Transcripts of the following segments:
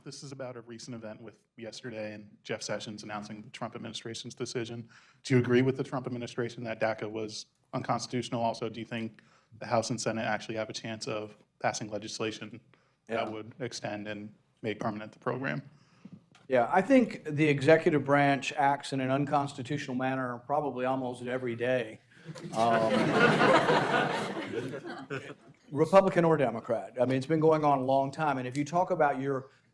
This is about a recent event with yesterday and Jeff Sessions announcing the Trump administration's decision. Do you agree with the Trump administration that DACA was unconstitutional? Also, do you think the House and Senate actually have a chance of passing legislation that would extend and make permanent the program? Yeah, I think the executive branch acts in an unconstitutional manner probably almost every day. Republican or Democrat. I mean, it's been going on a long time. And if you talk about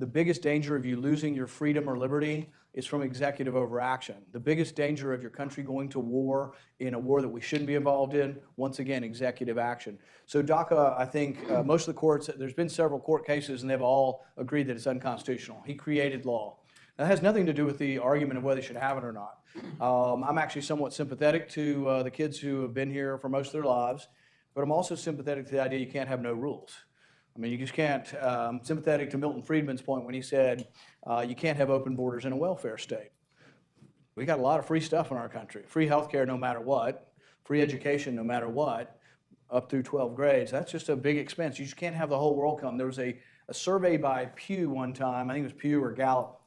the biggest danger of you losing your freedom or liberty is from executive overaction. The biggest danger of your country going to war in a war that we shouldn't be involved in, once again, executive action. So DACA, I think most of the courts, there's been several court cases and they've all agreed that it's unconstitutional. He created law. That has nothing to do with the argument of whether they should have it or not. I'm actually somewhat sympathetic to the kids who have been here for most of their lives, but I'm also sympathetic to the idea you can't have no rules. I mean, you just can't. I'm sympathetic to Milton Friedman's point when he said you can't have open borders in a welfare state. We got a lot of free stuff in our country. Free health care no matter what, free education no matter what, up through 12 grades. That's just a big expense. You just can't have the whole world come. There was a survey by Pew one time, I think it was Pew or Gallup,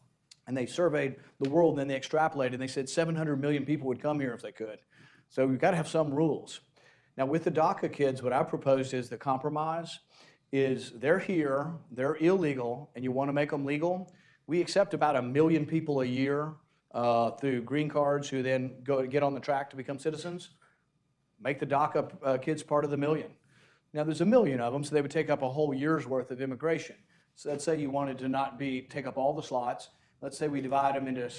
and they surveyed the world and then they extrapolated and they said 700 million people would come here if they could. So we've got to have some rules. Now with the DACA kids, what I proposed is the compromise is they're here, they're illegal, and you want to make them legal. We accept about 1 million people a year through green cards who then get on the track to become citizens. Make the DACA kids part of the million. Now there's 1 million of them, so they would take up a whole year's worth of immigration. So let's say you wanted to not take up all the slots. Let's say we divide them into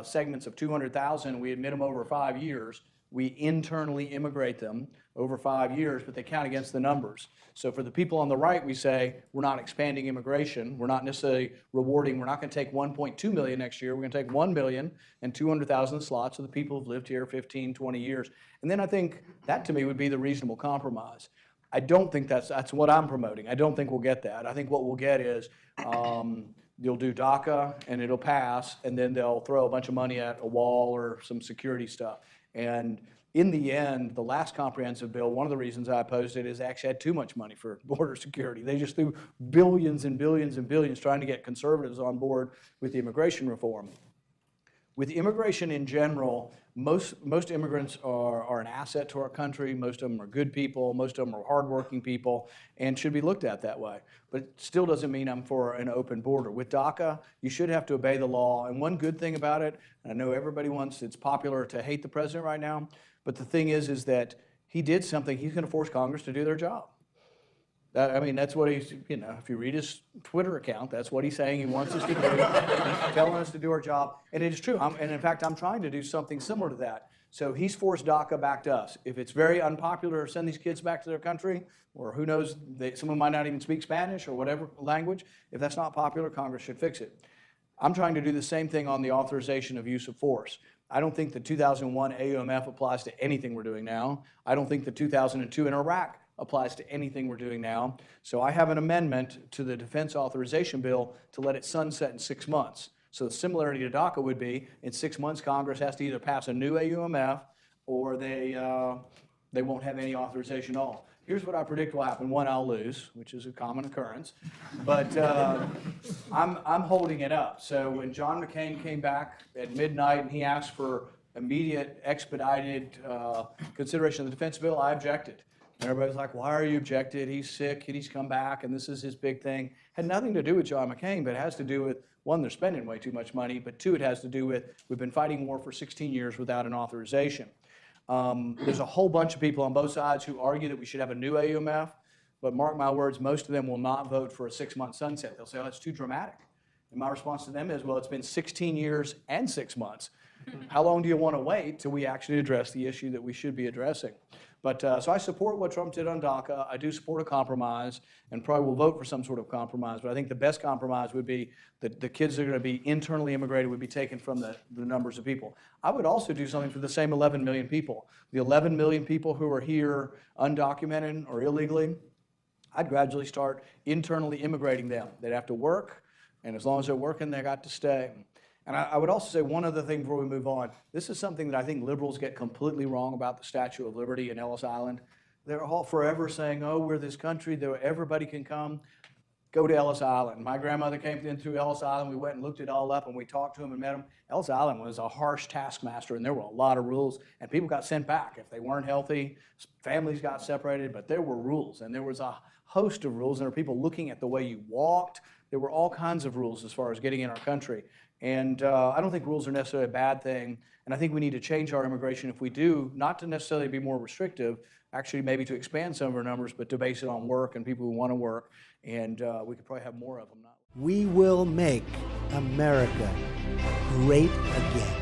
segments of 200,000, we admit them over 5 years. We internally immigrate them over 5 years, but they count against the numbers. So for the people on the right, we say we're not expanding immigration. We're not necessarily rewarding. We're not going to take 1.2 million next year. We're going to take 1 million and 200,000 slots of the people who've lived here 15, 20 years. And then I think that to me would be the reasonable compromise. I don't think that's what I'm promoting. I don't think we'll get that. I think what we'll get is you'll do DACA and it'll pass, and then they'll throw a bunch of money at a wall or some security stuff. And in the end, the last comprehensive bill, one of the reasons I opposed it is they actually had too much money for border security. They just threw billions and billions and billions trying to get conservatives on board with the immigration reform. With immigration in general, most immigrants are an asset to our country. Most of them are good people. Most of them are hardworking people and should be looked at that way. But it still doesn't mean I'm for an open border. With DACA, you should have to obey the law. And one good thing about it, and I know everybody it's popular to hate the president right now, but the thing is that he did something. He's going to force Congress to do their job. I mean, that's what he's, if you read his Twitter account, that's what he's saying he wants us to do, telling us to do our job. And it is true. And in fact, I'm trying to do something similar to that. So he's forced DACA back to us. If it's very unpopular to send these kids back to their country, or who knows, some of them might not even speak Spanish or whatever language, if that's not popular, Congress should fix it. I'm trying to do the same thing on the authorization of use of force. I don't think the 2001 AUMF applies to anything we're doing now. I don't think the 2002 in Iraq applies to anything we're doing now. So I have an amendment to the Defense Authorization Bill to let it sunset in 6 months. So the similarity to DACA would be in 6 months, Congress has to either pass a new AUMF or they won't have any authorization at all. Here's what I predict will happen. One, I'll lose, which is a common occurrence. But I'm holding it up. So when John McCain came back at midnight and he asked for immediate, expedited consideration of the defense bill, I objected. And everybody's like, why are you objected? He's sick, and he's come back, and this is his big thing. Had nothing to do with John McCain, but it has to do with, one, they're spending way too much money, but two, it has to do with we've been fighting war for 16 years without an authorization. There's a whole bunch of people on both sides who argue that we should have a new AUMF, but mark my words, most of them will not vote for a 6-month sunset. They'll say, oh, that's too dramatic. And my response to them is, well, it's been 16 years and 6 months. How long do you want to wait till we actually address the issue that we should be addressing? But so I support what Trump did on DACA. I do support a compromise and probably will vote for some sort of compromise. But I think the best compromise would be that the kids that are going to be internally immigrated would be taken from the numbers of people. I would also do something for the same 11 million people. The 11 million people who are here undocumented or illegally, I'd gradually start internally immigrating them. They'd have to work, and as long as they're working, they got to stay. And I would also say one other thing before we move on. This is something that I think liberals get completely wrong about the Statue of Liberty in Ellis Island. They're all forever saying, oh, we're this country, everybody can come. go to Ellis Island. My grandmother came in through Ellis Island. We went and looked it all up, and we talked to him and met him. Ellis Island was a harsh taskmaster, and there were a lot of rules, and people got sent back if they weren't healthy. Families got separated, but there were rules, and there was a host of rules, and there were people looking at the way you walked. There were all kinds of rules as far as getting in our country. And I don't think rules are necessarily a bad thing, and I think we need to change our immigration if we do, not to necessarily be more restrictive, actually maybe to expand some of our numbers, but to base it on work and people who want to work, and we could probably have more of them. We will make America great again.